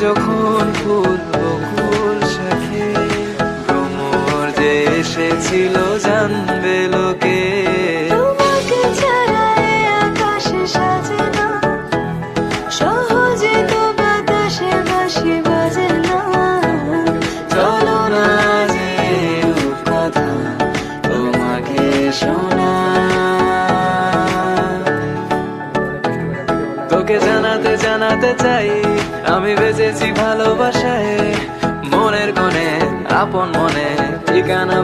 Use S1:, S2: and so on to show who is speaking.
S1: যখন ফুল বকুল শাখে ভ্রমর যে এসেছিল জানবে লোকে।
S2: তোমাকে ছাড়া এ আকাশে সাজে না, সহজে তো বাতাসে বাঁশি বাজে না।
S1: চলো না যে কথা তোমাকে শোনা, তোকে জানাতে জানাতে চাই আমি বেঁচেছি ভালোবাসায়, মনের কোণে আপন মনে ঠিকানা।